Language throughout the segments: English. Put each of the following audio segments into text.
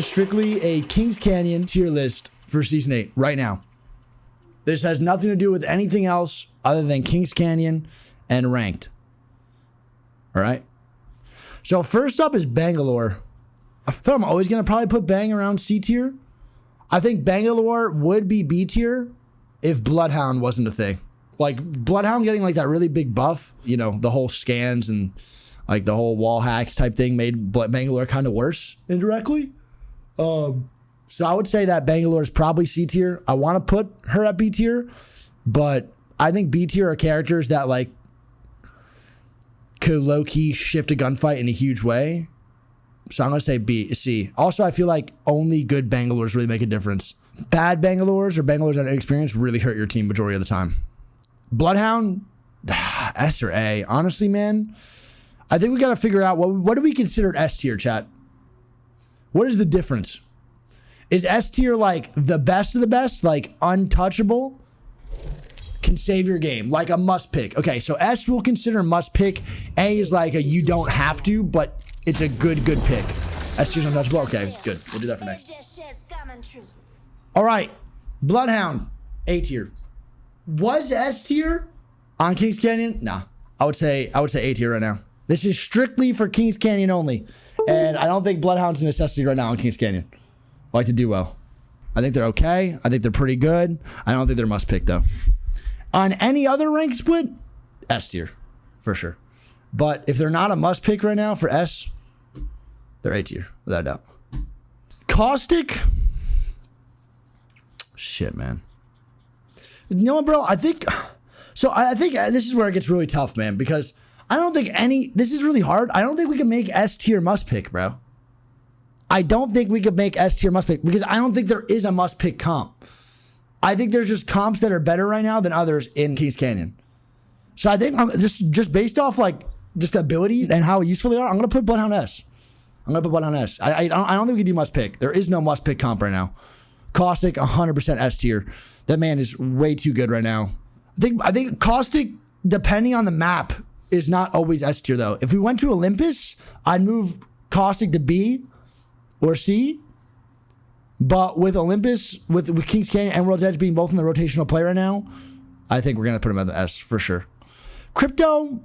is strictly a Kings Canyon tier list for Season 8 right now. This has nothing to do with anything else other than Kings Canyon and ranked. All right. So first up is Bangalore. I feel I'm always going to probably put Bang around C tier. I think Bangalore would be B tier if Bloodhound wasn't a thing. Like Bloodhound getting like that really big buff, you know, the whole scans and like the whole wall hacks type thing made Bangalore kind of worse indirectly. So I would say that Bangalore is probably C tier. I want to put her at B tier, but I think B tier are characters that like could low-key shift a gunfight in a huge way. So I'm going to say C. Also, I feel like only good Bangalores really make a difference. Bad Bangalores or Bangalores that are inexperienced really hurt your team majority of the time. Bloodhound, S or A. Honestly, man, I think we got to figure out what do we consider S tier, chat? What is the difference? Is S tier like the best of the best, like untouchable? Can save your game, like a must pick. Okay, so S will consider must pick. A is like a you don't have to, but it's a good pick. S tier's untouchable. Okay, good. We'll do that for next. All right, Bloodhound, A tier. Was S tier on Kings Canyon? Nah, I would say A tier right now. This is strictly for Kings Canyon only, and I don't think Bloodhound's a necessity right now on Kings Canyon. I like to do well. I think they're okay. I think they're pretty good. I don't think they're must pick though. On any other rank split, S tier, for sure. But if they're not a must pick right now for S, they're A tier, without a doubt. Caustic? Shit, man. You know what, bro? I think this is where it gets really tough, man, because I don't think this is really hard. I don't think we can make S tier must pick, bro. I don't think we could make S tier must pick because I don't think there is a must pick comp. I think there's just comps that are better right now than others in Kings Canyon. So I think I'm just based off like just abilities and how useful they are, I'm going to put Bloodhound S. I don't think we can do must pick. There is no must pick comp right now. Caustic, 100% S tier. That man is way too good right now. I think Caustic, depending on the map, is not always S tier though. If we went to Olympus, I'd move Caustic to B or C. But with Olympus, with Kings Canyon and World's Edge being both in the rotational play right now, I think we're going to put him at the S for sure. Crypto,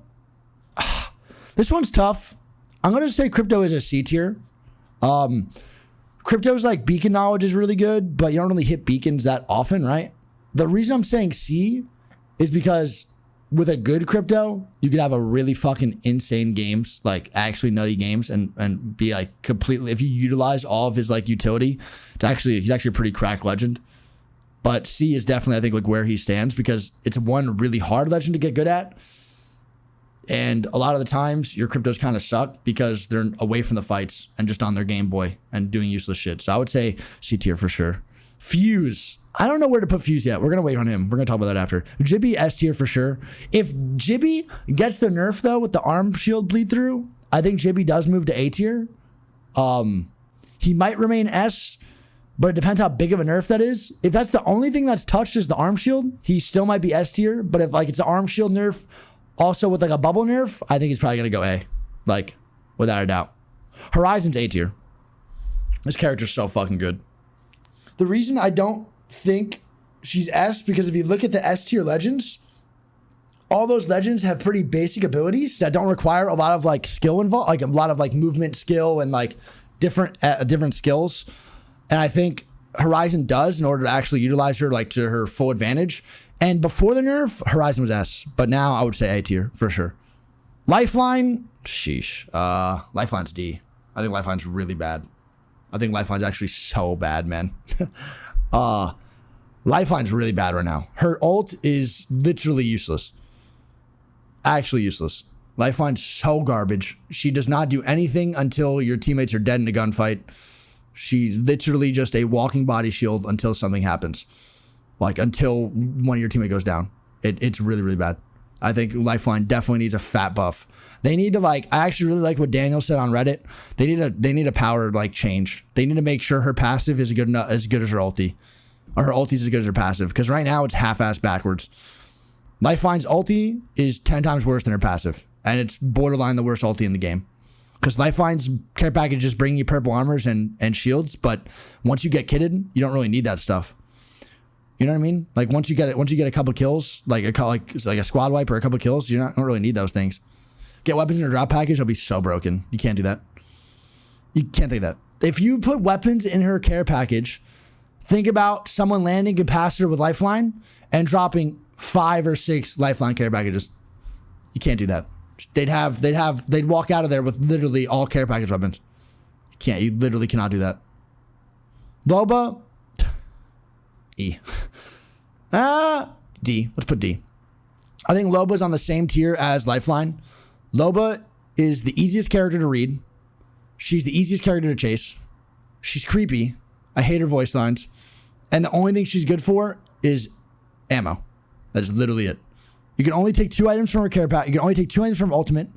this one's tough. I'm going to say Crypto is a C tier. Crypto's like beacon knowledge is really good, but you don't really hit beacons that often, right? The reason I'm saying C is because with a good Crypto, you could have a really fucking insane games, like actually nutty games, and be like completely, if you utilize all of his like utility, he's actually a pretty crack legend. But C is definitely, I think, like where he stands because it's one really hard legend to get good at. And a lot of the times your Cryptos kind of suck because they're away from the fights and just on their Game Boy and doing useless shit. So I would say C tier for sure. Fuse. I don't know where to put Fuse yet. We're going to wait on him. We're going to talk about that after. Jibby, S tier for sure. If Jibby gets the nerf, though, with the arm shield bleed through, I think Jibby does move to A tier. He might remain S, but it depends how big of a nerf that is. If that's the only thing that's touched is the arm shield, he still might be S tier. But if like it's an arm shield nerf, also with like a bubble nerf, I think he's probably going to go A. Like, without a doubt. Horizon's A tier. This character's so fucking good. The reason I don't think she's S, because if you look at the S tier legends, all those legends have pretty basic abilities that don't require a lot of like skill involved, like a lot of like movement skill and like different skills. And I think Horizon does in order to actually utilize her like to her full advantage. And before the nerf, Horizon was S, but now I would say A tier for sure. Lifeline, sheesh. Lifeline's D. I think Lifeline's really bad. I think Lifeline's actually so bad, man. Lifeline's really bad right now. Her ult is literally useless. Actually useless. Lifeline's so garbage. She does not do anything until your teammates are dead in a gunfight. She's literally just a walking body shield until something happens. Like until one of your teammates goes down. It's really, really bad. I think Lifeline definitely needs a fat buff. They need to like, I actually really like what Daniel said on Reddit. They need a power like change. They need to make sure her passive is good enough, as good as her ulti. Or her ulti's as good as her passive. Because right now it's half-assed backwards. Lifeline's ulti is 10 times worse than her passive. And it's borderline the worst ulti in the game. Because Lifeline's care package just bringing you purple armors and shields, but once you get kitted, you don't really need that stuff. You know what I mean? Like once you get a couple kills, like a squad wipe or a couple kills, you don't really need those things. Get weapons in your drop package, it'll be so broken. You can't do that. You can't think that. If you put weapons in her care package, think about someone landing capacitor with Lifeline and dropping 5 or 6 Lifeline care packages. You can't do that. They'd walk out of there with literally all care package weapons. You literally cannot do that. Loba, E. D. Let's put D. I think Loba's on the same tier as Lifeline. Loba is the easiest character to read. She's the easiest character to chase. She's creepy. I hate her voice lines. And the only thing she's good for is ammo. That is literally it. You can only take 2 items from her care pack. You can only take 2 items from ultimate,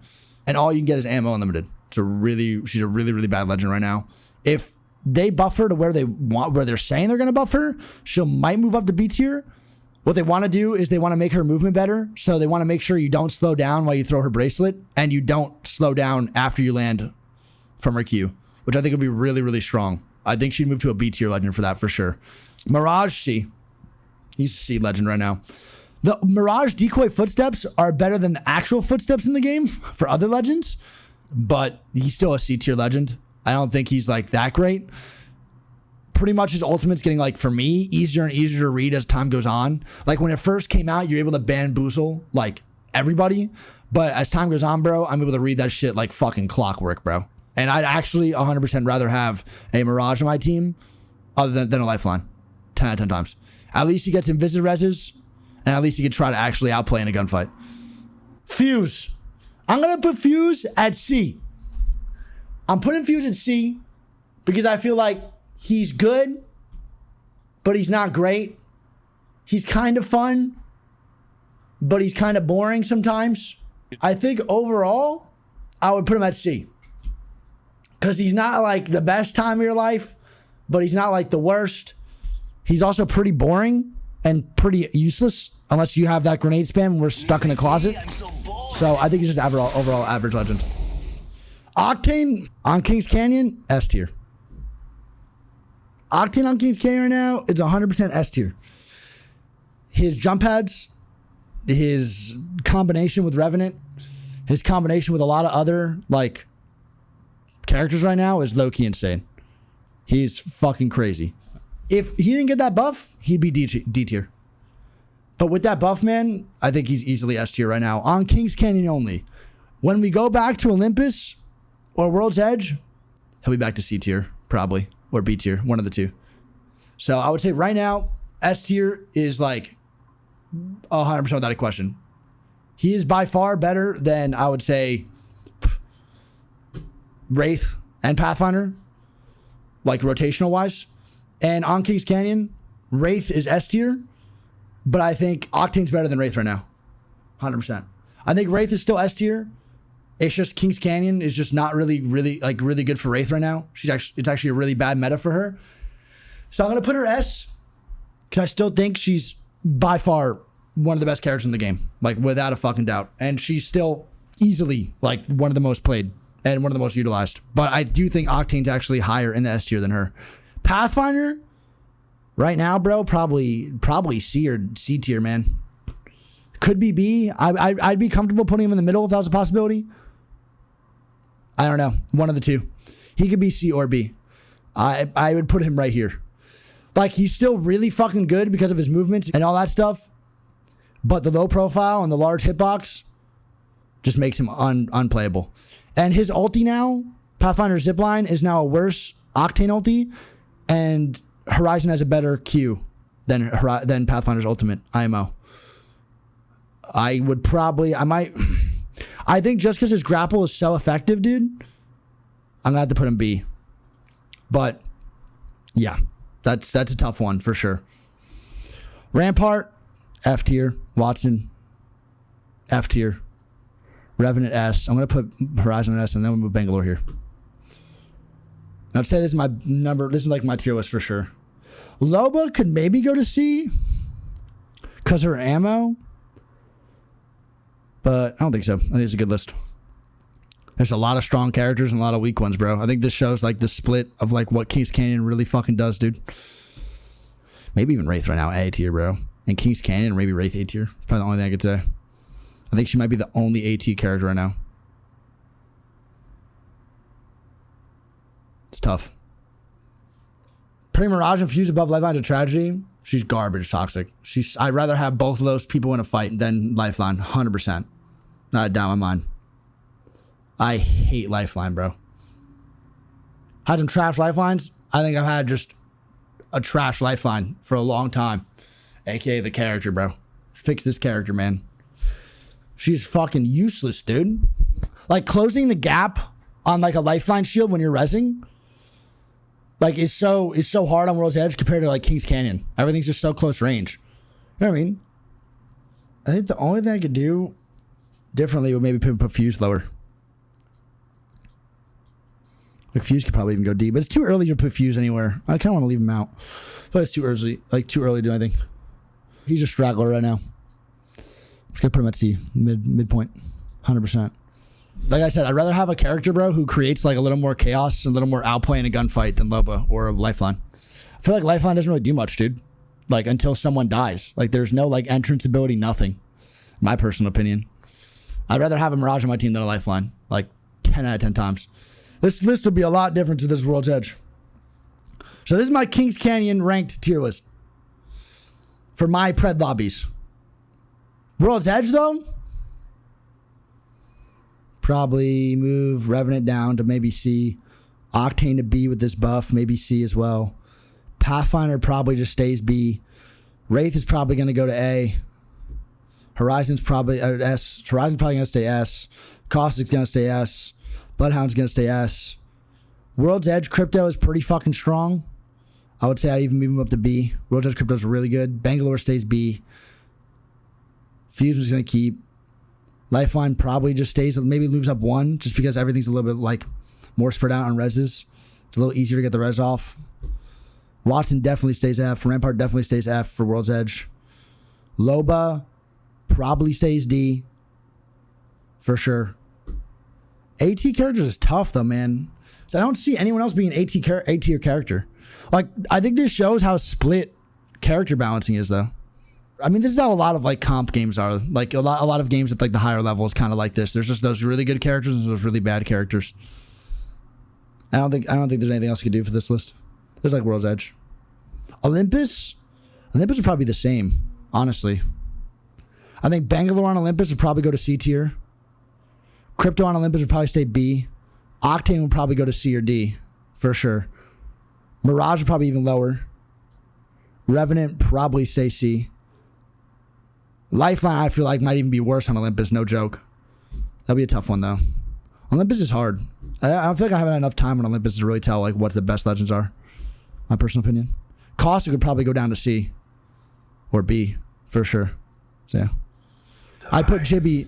and all you can get is ammo unlimited. She's a really, really bad legend right now. If they buff her to where they're saying they're going to buff her, she might move up to B tier. What they want to do is they want to make her movement better. So they want to make sure you don't slow down while you throw her bracelet, and you don't slow down after you land from her Q, which I think would be really, really strong. I think she'd move to a B tier legend for that for sure. Mirage C. He's a C legend right now. The Mirage decoy footsteps are better than the actual footsteps in the game for other legends, but he's still a C tier legend. I don't think he's like that great. Pretty much his ultimate's getting, like, for me, easier and easier to read as time goes on. Like when it first came out, you're able to bamboozle like everybody, but as time goes on, bro, I'm able to read that shit like fucking clockwork, bro. And I'd actually 100% rather have a Mirage on my team other than a Lifeline 10 out of 10 times. At least he gets Invisireses, and at least he can try to actually outplay in a gunfight. Fuse. I'm going to put Fuse at C. I'm putting Fuse at C because I feel like he's good, but he's not great. He's kind of fun, but he's kind of boring sometimes. I think overall, I would put him at C. Because he's not like the best time of your life, but he's not like the worst. He's also pretty boring and pretty useless unless you have that grenade spam and we're stuck in the closet. So I think he's just overall average legend. Octane on Kings Canyon, S tier. Octane on Kings Canyon right now is 100% S tier. His jump pads, his combination with Revenant, his combination with a lot of other like characters right now is low-key insane. He's fucking crazy. If he didn't get that buff, he'd be D tier. But with that buff, man, I think he's easily S tier right now. On Kings Canyon only. When we go back to Olympus or World's Edge, he'll be back to C tier, probably. Or B tier, one of the two. So I would say right now, S tier is like 100% without a question. He is by far better than, I would say, Wraith and Pathfinder, like rotational wise. And on Kings Canyon, Wraith is S tier, but I think Octane's better than Wraith right now. 100%. I think Wraith is still S tier. It's just Kings Canyon is just not really good for Wraith right now. It's actually a really bad meta for her. So I'm gonna put her S, because I still think she's by far one of the best characters in the game, like without a fucking doubt. And she's still easily like one of the most played and one of the most utilized. But I do think Octane's actually higher in the S tier than her. Pathfinder, right now, bro, probably C or C tier, man. Could be B. I'd be comfortable putting him in the middle if that was a possibility. I don't know. One of the two. He could be C or B. I would put him right here. Like, he's still really fucking good because of his movements and all that stuff. But the low profile and the large hitbox just makes him unplayable. And his ulti now, Pathfinder's zipline, is now a worse Octane ulti. And Horizon has a better Q than Pathfinder's ultimate IMO. I think just because his grapple is so effective, dude, I'm gonna have to put him B. But yeah, that's a tough one for sure. Rampart, F tier. Watson, F tier. Revenant S. I'm gonna put Horizon S, and then we'll move Bangalore here. I'd say this is my number. This is like my tier list for sure. Loba could maybe go to C because her ammo. But I don't think so. I think it's a good list. There's a lot of strong characters and a lot of weak ones, bro. I think this shows like the split of like what King's Canyon really fucking does, dude. Maybe even Wraith right now, A tier, bro. And King's Canyon, or maybe Wraith A tier. Probably the only thing I could say. I think she might be the only AT character right now. It's tough. Putting Mirage and Fuse above Lifeline to Tragedy, she's garbage toxic. I'd rather have both of those people in a fight than Lifeline, 100%. Not a doubt in my mind. I hate Lifeline, bro. Had some trash Lifelines. I think I've had just a trash Lifeline for a long time. AKA the character, bro. Fix this character, man. She's fucking useless, dude. Like, closing the gap on like a Lifeline shield when you're rezzing, like, is so hard on World's Edge compared to like King's Canyon. Everything's just so close range. You know what I mean? I think the only thing I could do differently would maybe put Fuse lower. Like, Fuse could probably even go D, but it's too early to put Fuse anywhere. I kind of want to leave him out. But it's too early. Like, too early to do anything. He's a straggler right now. I'm just gonna put him at C, midpoint, 100%. Like I said, I'd rather have a character, bro, who creates like a little more chaos and a little more outplay in a gunfight than Loba or a Lifeline. I feel like Lifeline doesn't really do much, dude. Like, until someone dies. Like, there's no like entrance ability, nothing. My personal opinion. I'd rather have a Mirage on my team than a Lifeline. Like 10 out of 10 times. This list would be a lot different to this World's Edge. So this is my King's Canyon ranked tier list for my pred lobbies. World's Edge, though, probably move Revenant down to maybe C. Octane to B with this buff, maybe C as well. Pathfinder probably just stays B. Wraith is probably going to go to A. Horizon's probably S. Horizon's probably going to stay S. Caustic's going to stay S. Bloodhound's going to stay S. World's Edge Crypto is pretty fucking strong. I would say I'd even move him up to B. World's Edge Crypto is really good. Bangalore stays B. Fusion's going to keep. Lifeline probably just stays, maybe moves up 1 just because everything's a little bit like more spread out on reses. It's a little easier to get the res off. Watson definitely stays F. Rampart definitely stays F for World's Edge. Loba probably stays D for sure. AT characters is tough though, man. So I don't see anyone else being an A tier character. Like, I think this shows how split character balancing is though. I mean, this is how a lot of like comp games are. Like a lot of games at like the higher level is kind of like this. There's just those really good characters and those really bad characters. I don't think there's anything else you could do for this list. There's like World's Edge. Olympus would probably be the same, honestly. I think Bangalore on Olympus would probably go to C tier. Crypto on Olympus would probably stay B. Octane would probably go to C or D, for sure. Mirage would probably even lower. Revenant probably stay C. Lifeline, I feel like, might even be worse on Olympus, no joke. That'll be a tough one, though. Olympus is hard. I feel like I haven't had enough time on Olympus to really tell like what the best legends are. My personal opinion. Caustic could probably go down to C or B for sure. So yeah. I'd put Jibby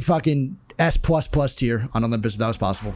fucking S++ tier on Olympus if that was possible.